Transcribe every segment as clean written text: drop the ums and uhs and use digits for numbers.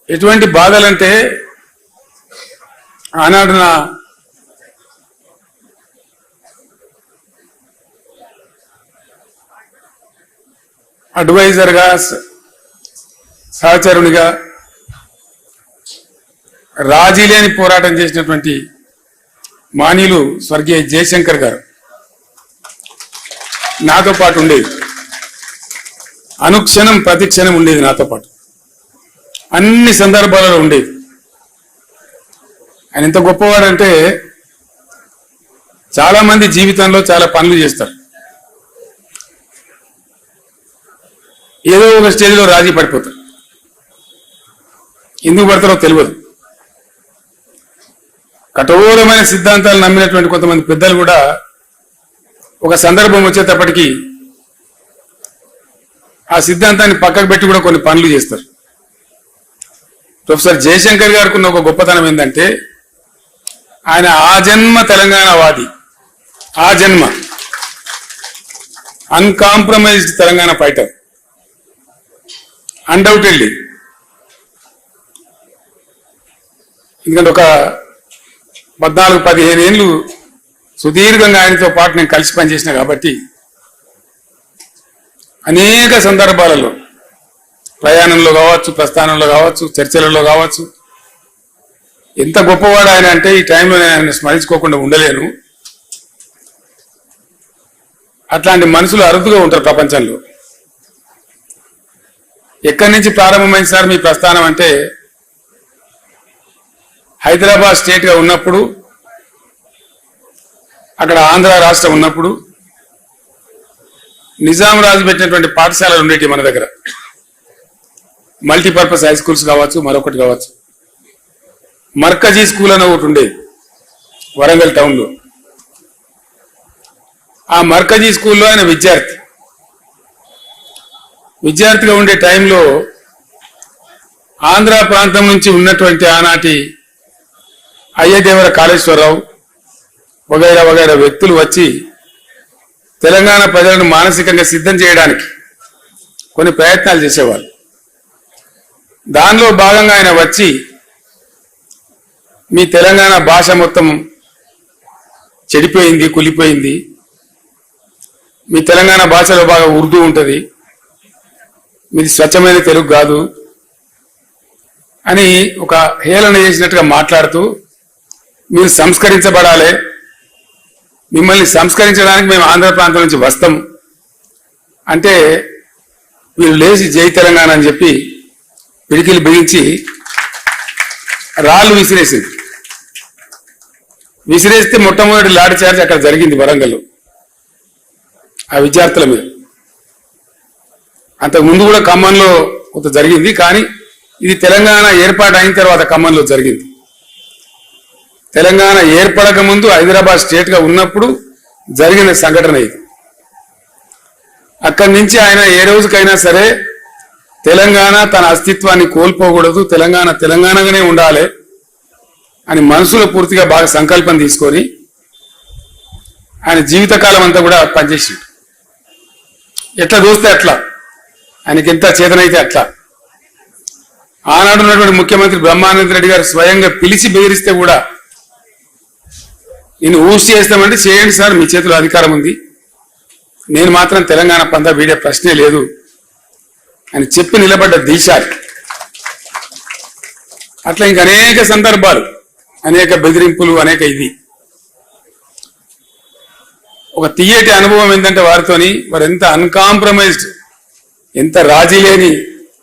ఎటువంటి బాధలంటే ఆనాడు నా అడ్వైజర్గా సహచరునిగా రాజీ లేని పోరాటం చేసినటువంటి మానీయులు స్వర్గీయ జయశంకర్ గారు నాతో పాటు ఉండేది. అనుక్షణం ప్రతిక్షణం ఉండేది నాతో పాటు, అన్ని సందర్భాలలో ఉండేది. ఆయన ఎంత గొప్పవాడంటే చాలా మంది జీవితంలో చాలా పనులు చేస్తారు, ఏదో ఒక స్టేజ్లో రాజీ పడిపోతారు. ఎందుకు పడతారో తెలియదు. కఠోరమైన సిద్ధాంతాలు నమ్మినటువంటి కొంతమంది పెద్దలు కూడా ఒక సందర్భం వచ్చేటప్పటికీ ఆ సిద్ధాంతాన్ని పక్కకు పెట్టి కూడా కొన్ని పనులు చేస్తారు. ప్రొఫెసర్ జయశంకర్ గారికి ఉన్న ఒక గొప్పతనం ఏంటంటే ఆయన ఆజన్మ తెలంగాణవాది, ఆజన్మ అన్కాంప్రమైజ్డ్ తెలంగాణ ఫైటర్, అన్డౌటెడ్లీ. ఎందుకంటే ఒక 14-15 ఏళ్ళు సుదీర్ఘంగా ఆయనతో పాటు నేను కలిసి పనిచేసిన కాబట్టి అనేక సందర్భాలలో ప్రయాణంలో కావచ్చు, ప్రస్థానంలో కావచ్చు, చర్చలలో కావచ్చు, ఎంత గొప్పవాడు ఆయన అంటే ఈ టైంలో నేను ఆయన స్మరించుకోకుండా ఉండలేను. అట్లాంటి మనుషులు అరుదుగా ఉంటారు ప్రపంచంలో. ఎక్కడి నుంచి ప్రారంభమైంది సార్ మీ ప్రస్థానం అంటే హైదరాబాద్ స్టేట్గా ఉన్నప్పుడు, అక్కడ ఆంధ్ర రాష్ట్రం ఉన్నప్పుడు నిజాం రాజు పెట్టినటువంటి పాఠశాలలు ఉండేవి మన దగ్గర. మల్టీపర్పస్ హై స్కూల్స్ కావచ్చు, మరొకటి కావచ్చు. మర్కజీ స్కూల్ అని ఒకటి ఉండేది వరంగల్ టౌన్లో. ఆ మర్కజీ స్కూల్లో ఆయన విద్యార్థిగా ఉండే టైంలో ఆంధ్ర ప్రాంతం నుంచి ఉన్నటువంటి ఆనాటి అయ్యదేవర కాళేశ్వరరావు వగైరా వగైరా వ్యక్తులు వచ్చి తెలంగాణ ప్రజలను మానసికంగా సిద్ధం చేయడానికి కొన్ని ప్రయత్నాలు చేసేవాళ్ళు. దానిలో భాగంగా ఆయన వచ్చి మీ తెలంగాణ భాష మొత్తం చెడిపోయింది, కులిపోయింది, మీ తెలంగాణ భాషలో బాగా ఉర్దూ ఉంటుంది, మీది స్వచ్ఛమైన తెలుగు కాదు అని ఒక హేళన చేసినట్టుగా మాట్లాడుతూ మీరు సంస్కరించబడాలి, మిమ్మల్ని సంస్కరించడానికి మేము ఆంధ్ర ప్రాంతం నుంచి వస్తాం అంటే వీళ్ళు లేచి జై తెలంగాణ అని చెప్పి పిడికిలు బిగించి రాళ్ళు విసిరేస్తే మొట్టమొదటి లాఠీ చార్జ్ అక్కడ జరిగింది వరంగల్ ఆ విద్యార్థుల మీద. అంతకు ముందు కూడా ఖమ్మంలో కొంత జరిగింది, కానీ ఇది తెలంగాణ ఏర్పాటు అయిన తర్వాత ఖమ్మంలో జరిగింది. తెలంగాణ ఏర్పడక ముందు హైదరాబాద్ స్టేట్ గా ఉన్నప్పుడు జరిగిన సంఘటన ఇది. అక్కడి నుంచి ఆయన ఏ రోజుకైనా సరే తెలంగాణ తన అస్తిత్వాన్ని కోల్పోకూడదు, తెలంగాణ తెలంగాణగానే ఉండాలి అని మనసులో పూర్తిగా బాగా సంకల్పం తీసుకొని ఆయన జీవితకాలం అంతా కూడా పనిచేసిండు. ఎట్లా చూస్తే అట్లా, ఆయనకి ఎంత చేతనైతే అట్లా. ఆనాడు ఉన్నటువంటి ముఖ్యమంత్రి బ్రహ్మానంద రెడ్డి గారు స్వయంగా పిలిచి బెదిరిస్తే కూడా నేను ఊసి చేస్తామంటే చేయండి సార్, మీ చేతిలో అధికారం ఉంది, నేను మాత్రం తెలంగాణ పందా వీడే ప్రశ్నే లేదు అని చెప్పి నిలబడ్డ దీశాలు. అట్లా ఇంక అనేక సందర్భాలు, అనేక బెదిరింపులు, అనేక ఇది. ఒక తీయటి అనుభవం ఏంటంటే వారితోని వారు ఎంత అన్కాంప్రమైజ్డ్, ఎంత రాజీ లేని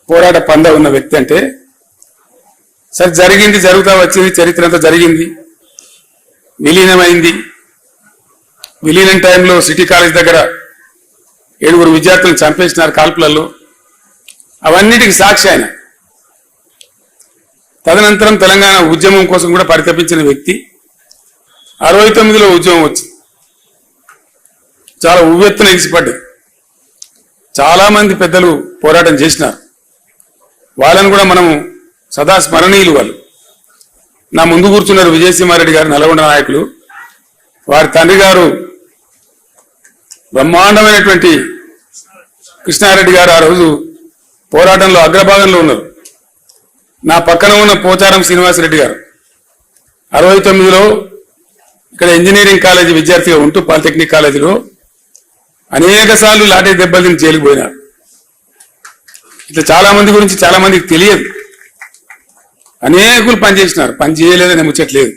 పోరాట పంద ఉన్న వ్యక్తి అంటే, సరే జరిగింది, జరుగుతా వచ్చింది, చరిత్ర అంతా జరిగింది, విలీనమైంది. విలీనం టైంలో సిటీ కాలేజ్ దగ్గర 7 విద్యార్థులను చంపేసినారు కాల్పులలో. అవన్నిటికీ సాక్షి ఆయన. తదనంతరం తెలంగాణ ఉద్యమం కోసం కూడా పరితపించిన వ్యక్తి. 69లో ఉద్యమం వచ్చింది, చాలా ఉవ్వెత్తున ఎగిసిపడ్డది. చాలా మంది పెద్దలు పోరాటం చేసినారు, వాళ్ళని కూడా మనము సదా స్మరణీయులు. వాళ్ళు నా ముందు కూర్చున్నారు విజయసింహారెడ్డి గారు, నల్గొండ నాయకులు. వారి తండ్రి గారు బ్రహ్మాండమైనటువంటి కృష్ణారెడ్డి గారు ఆ రోజు పోరాటంలో అగ్రభాగంలో ఉన్నారు. నా పక్కన ఉన్న పోచారం శ్రీనివాసరెడ్డి గారు 69లో ఇక్కడ ఇంజనీరింగ్ కాలేజీ విద్యార్థిగా ఉంటూ పాలిటెక్నిక్ కాలేజీలో అనేక సార్లు లాఠీ దెబ్బలు తిని జైలుకు పోయినారు. ఇట్లా చాలా మంది గురించి చాలా మందికి తెలియదు. అనేకులు పనిచేసినారు, పని చేయలేదని ముచ్చట్లేదు.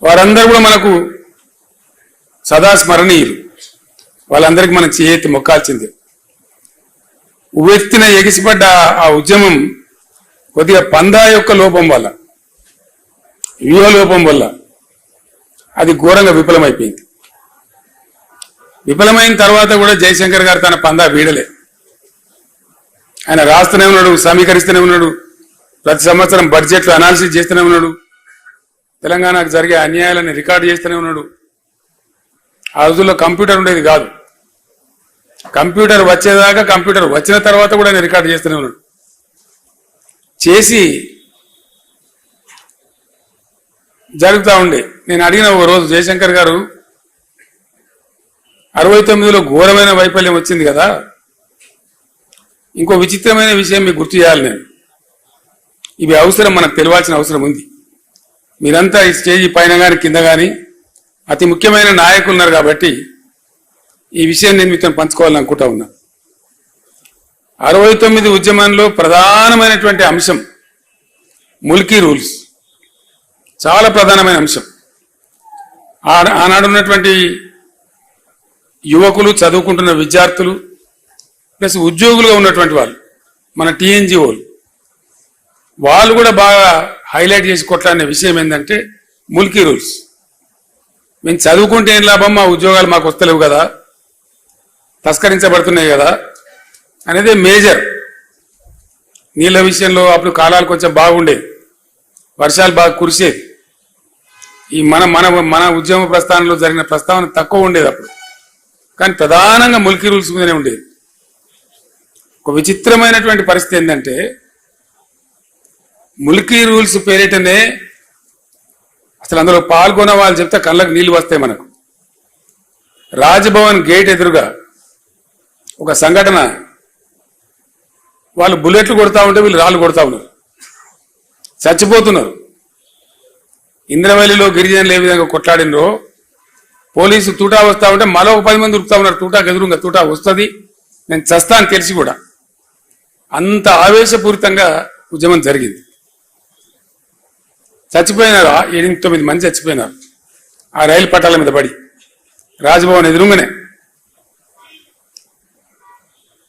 వారందరూ కూడా మనకు సదా స్మరణీయులు. వాళ్ళందరికీ మనం చేతి మొక్కాల్సిందే. ఉవ్వెత్తిన ఎగిసిపడ్డ ఆ ఉద్యమం కొద్దిగా పందా యొక్క లోపం వల్ల, వ్యూహ లోపం వల్ల అది ఘోరంగా విఫలమైపోయింది. విఫలమైన తర్వాత కూడా జయశంకర్ గారు తన పందా వీడలే. ఆయన రాస్తూనే ఉన్నాడు, సమీకరిస్తూనే ఉన్నాడు, ప్రతి సంవత్సరం బడ్జెట్లు అనాలిసిస్ చేస్తూనే ఉన్నాడు, తెలంగాణకు జరిగే అన్యాయాలను రికార్డు చేస్తూనే ఉన్నాడు. ఆ రోజుల్లో కంప్యూటర్ ఉండేది కాదు. కంప్యూటర్ వచ్చేదాకా, కంప్యూటర్ వచ్చిన తర్వాత కూడా ఆయన రికార్డు చేస్తూనే ఉన్నాడు. చేసి జరుగుతూ ఉండే. నేను అడిగిన ఒక రోజు, జయశంకర్ గారు 69లో ఘోరమైన వైఫల్యం వచ్చింది కదా, ఇంకో విచిత్రమైన విషయం మీకు గుర్తు చేయాలి. నేను ఇవి అవసరం, మనకు తెలియాల్సిన అవసరం ఉంది. మీరంతా ఈ స్టేజీ పైన కానీ కింద కానీ అతి ముఖ్యమైన నాయకులు ఉన్నారు కాబట్టి ఈ విషయం నేను మీతో పంచుకోవాలని అనుకుంటా ఉన్నా. 69 ఉద్యమంలో ప్రధానమైనటువంటి అంశం ముల్కీ రూల్స్, చాలా ప్రధానమైన అంశం. ఆనాడు ఉన్నటువంటి యువకులు, చదువుకుంటున్న విద్యార్థులు, ప్లస్ ఉద్యోగులుగా ఉన్నటువంటి వాళ్ళు, మన టీఎన్జిఓలు, వాళ్ళు కూడా బాగా హైలైట్ చేసి కొట్లాడిన విషయం ఏంటంటే ముల్కీ రూల్స్. మేము చదువుకుంటే ఏం లాభం, మా ఉద్యోగాలు మాకు వస్తలేవు కదా, తస్కరించబడుతున్నాయి కదా అనేది మేజర్. నీళ్ళ విషయంలో అప్పుడు కాలాలు కొంచెం బాగుండేది, వర్షాలు బాగా కురిసేది. ఈ మన మన మన ఉద్యమ ప్రస్థానంలో జరిగిన ప్రస్తావన తక్కువ ఉండేది అప్పుడు, కానీ ప్రధానంగా ముల్కీ రూల్స్ మీదనే ఉండేది. ఒక విచిత్రమైనటువంటి పరిస్థితి ఏంటంటే ముల్కీ రూల్స్ పేరిటనే అసలు అందులో పాల్గొన్న వాళ్ళు చెప్తే కళ్ళకు నీళ్లు వస్తాయి మనకు. రాజ్భవన్ గేట్ ఎదురుగా ఒక సంఘటన, వాళ్ళు బుల్లెట్లు కొడతా ఉంటే వీళ్ళు రాళ్ళు కొడతా ఉన్నారు, చచ్చిపోతున్నారు. ఇంద్రవల్లిలో గిరిజనులు ఏ విధంగా కొట్లాడినరో, పోలీసు తూటా వస్తా ఉంటే మరో 10 మంది ఉరుకుతా ఉన్నారు. తూటాకు ఎదురుగా తూటా వస్తుంది, నేను చస్తా అని తెలిసి కూడా. అంత ఆవేశపూరితంగా ఉద్యమం జరిగింది. చచ్చిపోయినారు, 8-9 మంది చచ్చిపోయినారు ఆ రైలు పట్టాల మీద పడి, రాజ్భవన్ ఎదురుగానే.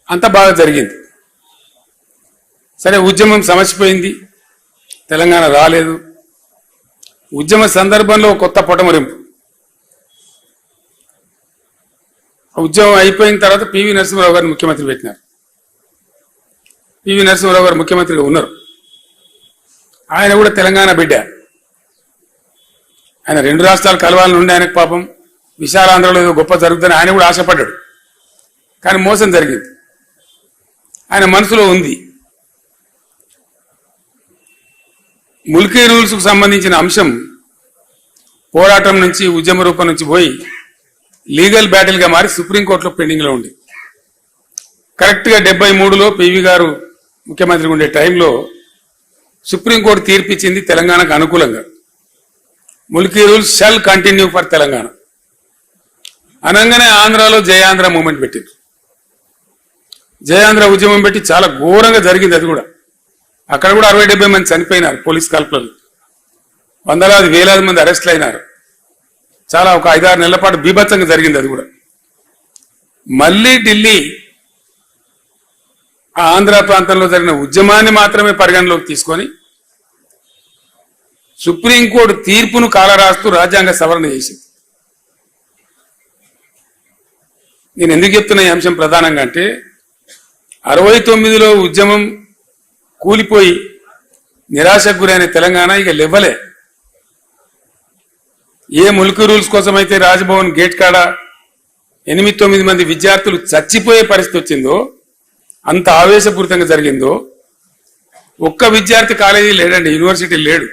అంత బాగా జరిగింది. సరే, ఉద్యమం సమసిపోయింది, తెలంగాణ రాలేదు. ఉద్యమ సందర్భంలో కొత్త పొటమరింపు. ఉద్యమం అయిపోయిన తర్వాత పివి నరసింహారావు గారిని ముఖ్యమంత్రి పెట్టినారు. పివి నరసింహారావు గారు ముఖ్యమంత్రిగా ఉన్నారు. ఆయన కూడా తెలంగాణ బిడ్డ. ఆయన 2 రాష్ట్రాలు కలవాలని ఉండే ఆయనకు పాపం, విశాలాంధ్రలో ఏదో గొప్ప జరుగుతుందని ఆయన కూడా ఆశపడ్డాడు. కానీ మోసం జరిగింది, ఆయన మనసులో ఉంది. ముల్కీ రూల్స్కు సంబంధించిన అంశం పోరాటం నుంచి, ఉద్యమ రూపం నుంచి పోయి లీగల్ బ్యాటిల్గా మారి సుప్రీంకోర్టులో పెండింగ్లో ఉంది. కరెక్ట్గా 73లో పివి గారు ముఖ్యమంత్రిగా ఉండే టైంలో సుప్రీంకోర్టు తీర్పిచ్చింది తెలంగాణకు అనుకూలంగా. Mulki rules shall continue for Telangana అనగానే ఆంధ్రాలో జయాంధ్ర మూవ్మెంట్ పెట్టింది. జయాంధ్ర ఉద్యమం పెట్టి చాలా ఘోరంగా జరిగింది. అది కూడా అక్కడ కూడా 60-70 మంది చనిపోయినారు పోలీస్ కాల్పులలో, వందలాది వేలాది మంది అరెస్ట్లు అయినారు. చాలా ఒక 5-6 నెలల పాటు బీభత్సంగా జరిగింది. అది కూడా మళ్ళీ ఢిల్లీ ఆ ఆంధ్ర ప్రాంతంలో జరిగిన ఉద్యమాన్ని మాత్రమే పరిగణలోకి తీసుకొని సుప్రీంకోర్టు తీర్పును కాలరాస్తూ రాజ్యాంగ సవరణ చేసింది. నేను ఎందుకు చెప్తున్నా ఈ అంశం ప్రధానంగా అంటే 69లో ఉద్యమం కూలిపోయి నిరాశకు గురైన తెలంగాణ ఇక లెవ్వలే. ఏ ముల్కీ రూల్స్ కోసమైతే రాజ్భవన్ గేట్ కాడ 8-9 మంది విద్యార్థులు చచ్చిపోయే పరిస్థితి వచ్చిందో, అంత ఆవేశపూరితంగా జరిగిందో, ఒక్క విద్యార్థి కాలేజీ లేడండి, యూనివర్సిటీ లేడు.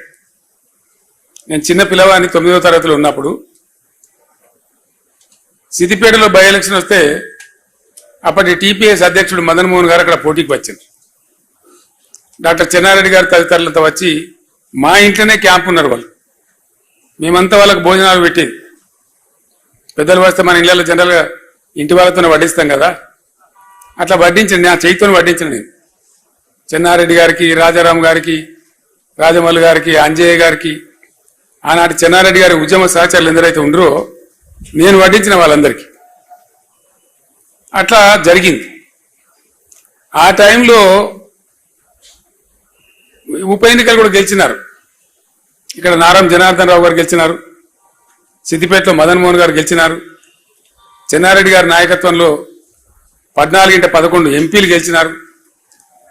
నేను చిన్న పిల్లవాడిని 9వ తరగతిలో ఉన్నప్పుడు సిద్దిపేటలో బై ఎలక్షన్ వస్తే అప్పటి టీపీఎస్ అధ్యక్షుడు మదన్ మోహన్ గారు అక్కడ పోటీకి వచ్చారు. డాక్టర్ చెన్నారెడ్డి గారు తదితరులతో వచ్చి మా ఇంట్లోనే క్యాంప్ ఉన్నారు వాళ్ళు. మేమంతా వాళ్ళకు భోజనాలు పెట్టేది. పెద్దలు వస్తే మన ఇళ్లలో జనరల్గా ఇంటి వాళ్ళతోనే వడ్డిస్తాం కదా, అట్లా వడ్డించండి. నా చేతితో వడ్డించిన నేను చెన్నారెడ్డి గారికి, రాజారాం గారికి, రాజమల్లు గారికి, అంజయ్య గారికి, ఆనాటి చెన్నారెడ్డి గారి ఉద్యమ సహచరులు ఎందరైతే ఉండరో నేను వడ్డించిన వాళ్ళందరికీ. అట్లా జరిగింది. ఆ టైంలో ఉప ఎన్నికలు కూడా గెలిచినారు. ఇక్కడ నారం జనార్దన్ రావు గారు గెలిచినారు, సిద్దిపేటలో మదన్ మోహన్ గారు గెలిచినారు, చెన్నారెడ్డి గారి నాయకత్వంలో 14-11 ఎంపీలు గెలిచినారు.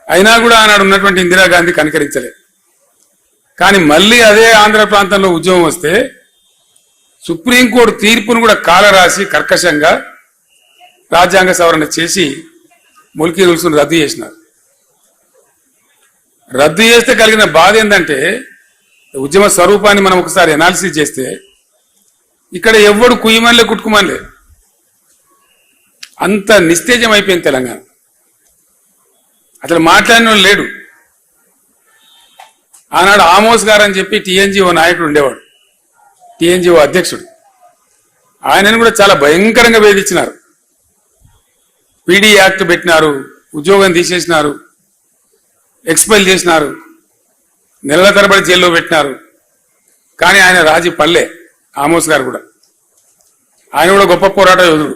అయినా కూడా ఆనాడు ఉన్నటువంటి ఇందిరాగాంధీ కనికరించలేదు. కానీ మళ్ళీ అదే ఆంధ్ర ప్రాంతంలో ఉద్యమం వస్తే సుప్రీంకోర్టు తీర్పును కూడా కాలరాసి కర్కశంగా రాజ్యాంగ సవరణ చేసి ముల్కీ రూల్స్ను రద్దు చేసినారు. రద్దు చేస్తే కలిగిన బాధ ఏంటంటే ఉద్యమ స్వరూపాన్ని మనం ఒకసారి ఎనాలిసిస్ చేస్తే ఇక్కడ ఎవ్వడు కుయ్యమనిలే కుట్టుకుమనిలే, అంత నిస్తేజం అయిపోయింది తెలంగాణ. అసలు మాట్లాడిన లేడు. ఆనాడు ఆమోస్ గారు అని చెప్పి టీఎన్జిఓ నాయకుడు ఉండేవాడు, టీఎన్జిఓ అధ్యక్షుడు. ఆయనను కూడా చాలా భయంకరంగా వేధించినారు. పీడీ యాక్ట్ పెట్టినారు, ఉద్యోగం తీసేసినారు, ఎక్స్పెల్ చేసినారు, నెలల తరబడి జైల్లో పెట్టినారు. కానీ ఆయన రాజీ పల్లె. ఆమోస్ గారు కూడా, ఆయన కూడా గొప్ప పోరాట యోధుడు.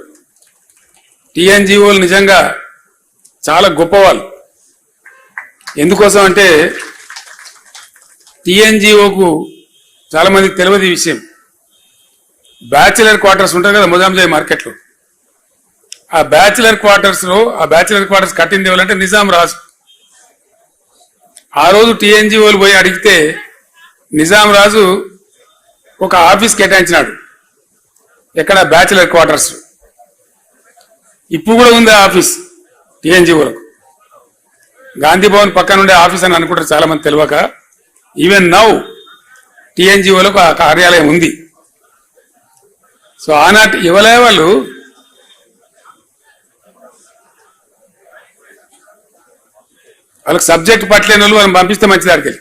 టీఎన్జిఓలు నిజంగా చాలా గొప్పవాళ్ళు. ఎందుకోసం అంటే టీఎన్జిఓకు చాలా మందికి తెలియదు ఈ విషయం. బ్యాచిలర్ క్వార్టర్స్ ఉంటాయి కదా మొజాంజాయి మార్కెట్లో, ఆ బ్యాచిలర్ క్వార్టర్స్ కట్టింది ఎవరంటే నిజాం రాజు. ఆ రోజు టీఎన్జిఓలు పోయి అడిగితే నిజాం రాజు ఒక ఆఫీస్ కేటాయించినాడు. ఎక్కడ? Bachelor quarters. ఇప్పుడు కూడా ఉంది ఆ ఆఫీస్ టీఎన్జిఓలకు. గాంధీ భవన్ పక్కన ఉండే ఆఫీస్ అని అనుకుంటారు చాలా మంది తెలియక. ఈవెన్ నౌ టీఎన్జిఓలకు ఆ కార్యాలయం ఉంది. సో ఆనాటి ఇవ్వలే వాళ్ళు వాళ్ళకి సబ్జెక్ట్ పట్టలేని వాళ్ళు వాళ్ళని పంపిస్తే మంచిది అడిగి.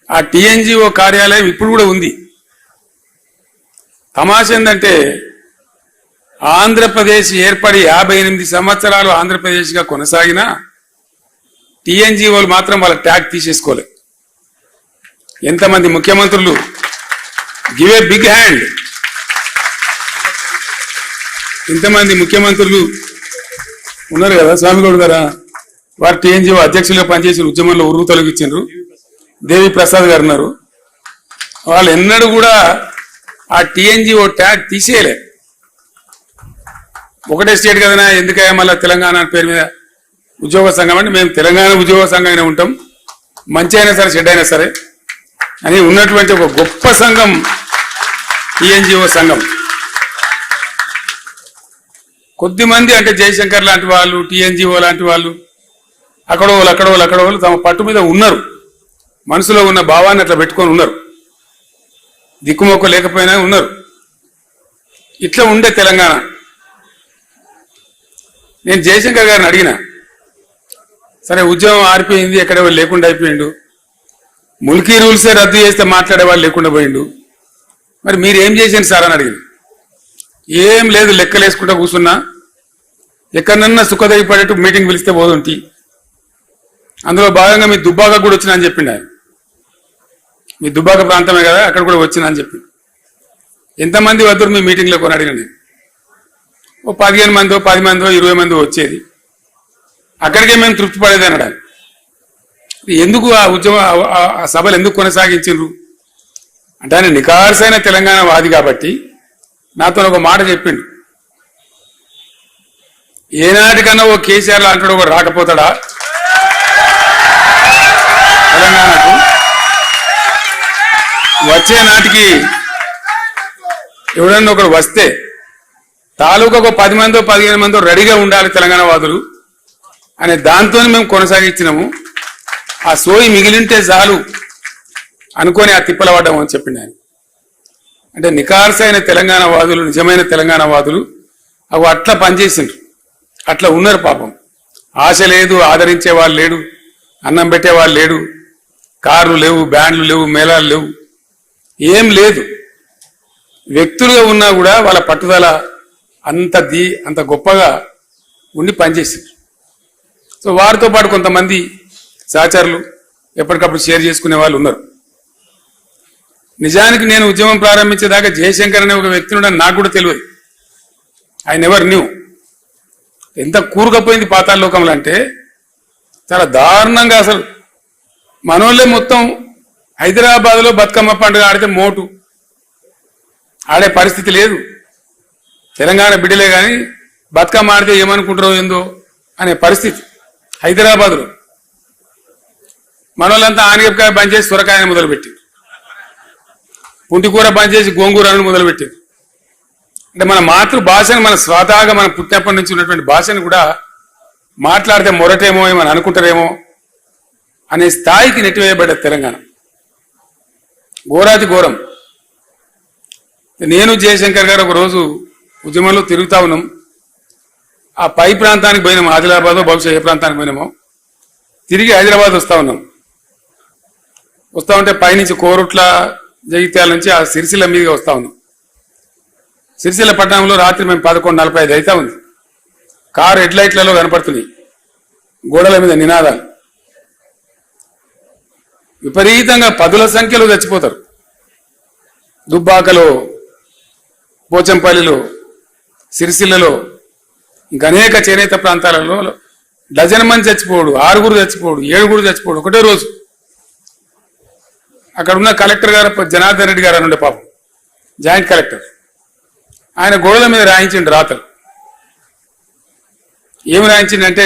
ఆ టీఎన్జిఓ కార్యాలయం ఇప్పుడు కూడా ఉంది. తమాష ఏంటంటే ఆంధ్రప్రదేశ్ ఏర్పడి 58 సంవత్సరాలు ఆంధ్రప్రదేశ్గా కొనసాగినా టీఎన్జిఓలు మాత్రం వాళ్ళ ట్యాగ్ తీసేసుకోలేదు. ఎంతమంది ముఖ్యమంత్రులు, గివ్ ఏ బిగ్ హ్యాండ్, ఇంతమంది ముఖ్యమంత్రులు ఉన్నారు కదా. స్వామిగౌడ్ గారా వారు టీఎన్జిఓ అధ్యక్షులుగా పనిచేసిన ఉద్యమంలో ఉరువు తొలగించారు. దేవి ప్రసాద్ గారు ఉన్నారు. వాళ్ళు ఎన్నడూ కూడా ఆ టీఎన్జిఓ ట్యాగ్ తీసేయలే. ఒకటే స్టేట్ కదనా, ఎందుకయ్యా మళ్ళీ తెలంగాణ పేరు మీద ఉద్యోగ సంఘం అంటే మేము తెలంగాణ ఉద్యోగ సంఘంగానే ఉంటాం, మంచి అయినా సరే చెడ్డ అయినా సరే అని ఉన్నటువంటి ఒక గొప్ప సంఘం టీఎన్జిఓ సంఘం. కొద్దిమంది అంటే జయశంకర్ లాంటి వాళ్ళు, టీఎన్జిఓ లాంటి వాళ్ళు అక్కడోళ్ళు తమ పట్టు మీద ఉన్నారు. మనసులో ఉన్న భావాన్ని అట్లా పెట్టుకొని ఉన్నారు. దిక్కుమొక్క లేకపోయినా ఉన్నారు. ఇట్లా ఉండే తెలంగాణ. నేను జయశంకర్ గారిని అడిగిన, సరే ఉద్యమం ఆరిపోయింది, ఎక్కడెవరు లేకుండా అయిపోయిండు, ముల్కీ రూల్సే రద్దు చేస్తే మాట్లాడేవాళ్ళు లేకుండా పోయిండు, మరి మీరు ఏం చేశారు సార్ అని అడిగింది. ఏం లేదు, లెక్కలు వేసుకుంటా కూర్చున్నా, ఎక్కడన్నా సుఖదగి పడేట్టు మీటింగ్ పిలిస్తే పోదుంటి, అందులో భాగంగా మీ దుబ్బాక కూడా వచ్చినా అని చెప్పిండు ఆయన. మీ దుబ్బాక ప్రాంతమే కదా, అక్కడ కూడా వచ్చినా అని చెప్పి. ఎంతమంది వద్దరు మీ మీటింగ్లో కొని అడిగిన నేను. ఓ 15 మందో 10 మందో 20 మందో వచ్చేది. అక్కడికే మేము తృప్తి పడేది అన్నాడు. ఎందుకు ఆ ఉద్యమ ఆ సభలు ఎందుకు కొనసాగించారు అంటే ఆయన నికార్సైన తెలంగాణ వాది కాబట్టి నాతో ఒక మాట చెప్పిండు. ఏనాటికన్నా ఓ కేసీఆర్ లాంటి ఒక రాకపోతాడా తెలంగాణకు? వచ్చే నాటికి ఎవడన్నా ఒకడు వస్తే తాలూకాకు 10 మందో 15 మందో రెడీగా ఉండాలి తెలంగాణ వాదులు అనే దాంతో మేము కొనసాగించినాము. ఆ సోయి మిగిలింటే చాలు అనుకొని ఆ తిప్పల పడ్డాము అని చెప్పిండు ఆయన. అంటే నికార్సైన తెలంగాణ వాదులు, నిజమైన తెలంగాణ వాదులు అవి అట్లా పనిచేసిండ్రు, అట్లా ఉన్నారు పాపం. ఆశ లేదు, ఆదరించే వాళ్ళు లేడు, అన్నం పెట్టేవాళ్ళు లేడు, కార్లు లేవు, బ్యాండ్లు లేవు, మేళాలు లేవు, ఏం లేదు. వ్యక్తులుగా ఉన్నా కూడా వాళ్ళ పట్టుదల అంత గొప్పగా ఉండి పనిచేశారు. సో వారితో పాటు కొంతమంది సహచరులు ఎప్పటికప్పుడు షేర్ చేసుకునే వాళ్ళు ఉన్నారు. నిజానికి నేను ఉద్యమం ప్రారంభించేదాకా జయశంకర్ అనే ఒక వ్యక్తి ఉండని నాకు కూడా తెలియదు. I never knew. ఎంత కూరుకపోయింది పాతాళ లోకంలో అంటే చాలా దారుణంగా. అసలు మనోళ్ళే మొత్తం హైదరాబాద్లో బతుకమ్మ పండుగ ఆడితే మోటు ఆడే పరిస్థితి లేదు. తెలంగాణ బిడ్డలే కానీ బతుకమ్మ ఆడితే ఏమనుకుంటారో ఏందో అనే పరిస్థితి హైదరాబాద్లో. మనోళ్ళంతా ఆనగకాయ బంద్ చేసి సొరకాయని మొదలుపెట్టింది, పుంటికూర బంద్ చేసి గోంగూరను మొదలుపెట్టింది. అంటే మన మాతృభాషను, మన స్వతహాగా మన పుట్టినప్పటి నుంచి ఉన్నటువంటి భాషను కూడా మాట్లాడితే మొరటేమో ఏమని అనుకుంటారేమో అనే స్థాయికి నెట్టివేయబడ్డది తెలంగాణ. ఘోరాతి ఘోరం. నేను జయశంకర్ గారు ఒక రోజు ఉద్యమంలో తిరుగుతా ఉన్నాం. ఆ పై ప్రాంతానికి పోయినాము, ఆదిలాబాద్ బహుశా ఏ ప్రాంతానికి పోయినామో. తిరిగి హైదరాబాద్ వస్తా ఉన్నాం. వస్తా ఉంటే పైనుంచి కోరుట్ల, జగిత్యాల నుంచి ఆ సిరిసిల్ల మీదుగా వస్తా ఉన్నాం. సిరిసిల్ల పట్టణంలో రాత్రి మేము 11:45 అవుతా ఉంది. కారు హెడ్ లైట్లలో కనపడుతున్నాయి, గోడల మీద నినాదాలు. విపరీతంగా పదుల సంఖ్యలో చచ్చిపోతారు. దుబ్బాకలో, పోచంపల్లిలో, సిరిసిల్లలో, ఇంకా అనేక చేనేత ప్రాంతాలలో డజన్ మంది చచ్చిపోడు, 6 చచ్చిపోడు, 7 చచ్చిపోడు ఒకటే రోజు. అక్కడ ఉన్న కలెక్టర్ గారు జనార్దన్ రెడ్డి గారు అని ఉండే పాపం, జాయింట్ కలెక్టర్, ఆయన గోడల మీద రాయించిండు రాతలు. ఏమి రాయించిందంటే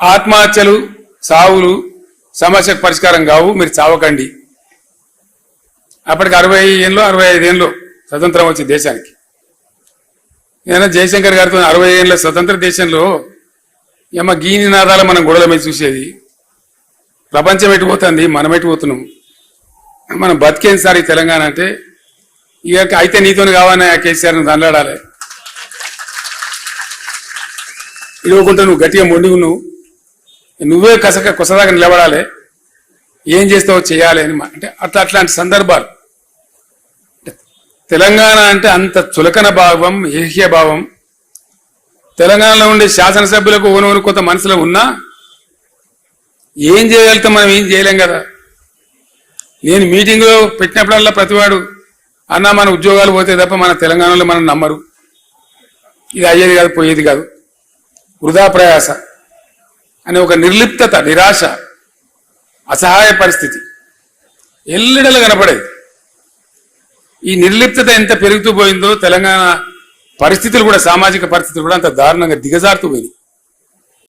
ఆత్మహత్యలు, సావులు సమస్యకు పరిష్కారం కావు, మీరు చావకండి. అప్పటికి 60 ఏళ్ళు 65 ఏళ్ళు స్వతంత్రం వచ్చి దేశానికి. నేను జయశంకర్ గారితో 60 ఏళ్ళ స్వతంత్ర దేశంలో ఏమో గీ నినాదాలు మనం గోడల మీద చూసేది. ప్రపంచం ఎటుపోతుంది, మనం ఎటుపోతున్నాం, మనం బతికేం సార్ ఈ తెలంగాణ అంటే. ఇక అయితే నీతోని కావాలని కేసీఆర్ని దండాడాలి, ఇవ్వకుంటే నువ్వు గట్టిగా మొండి ఉన్నావు, నువ్వే కొసదాకా నిలబడాలి, ఏం చేస్తావో చేయాలి అని. అంటే అట్లాంటి సందర్భాలు. తెలంగాణ అంటే అంత చులకన భావం, ఏహ్య భావం. తెలంగాణలో ఉండే శాసనసభ్యులకు ఓనోను కొంత మనసులో ఉన్నా ఏం చేయగలుగుతాం, మనం ఏం చేయలేం కదా. నేను మీటింగ్లో పెట్టినప్పుడల్లా ప్రతివాడు అన్నా మన ఉద్యోగాలు పోతే తప్ప మన తెలంగాణలో మనం నమ్మరు, ఇది అయ్యేది కాదు పోయేది కాదు, వృధా ప్రయాస అనే ఒక నిర్లిప్తత, నిరాశ, అసహాయ పరిస్థితి ఎల్లడలు కనపడేది. ఈ నిర్లిప్తత ఎంత పెరుగుతూ పోయిందో తెలంగాణ పరిస్థితులు కూడా, సామాజిక పరిస్థితులు కూడా అంత దారుణంగా దిగజారుతూ పోయింది.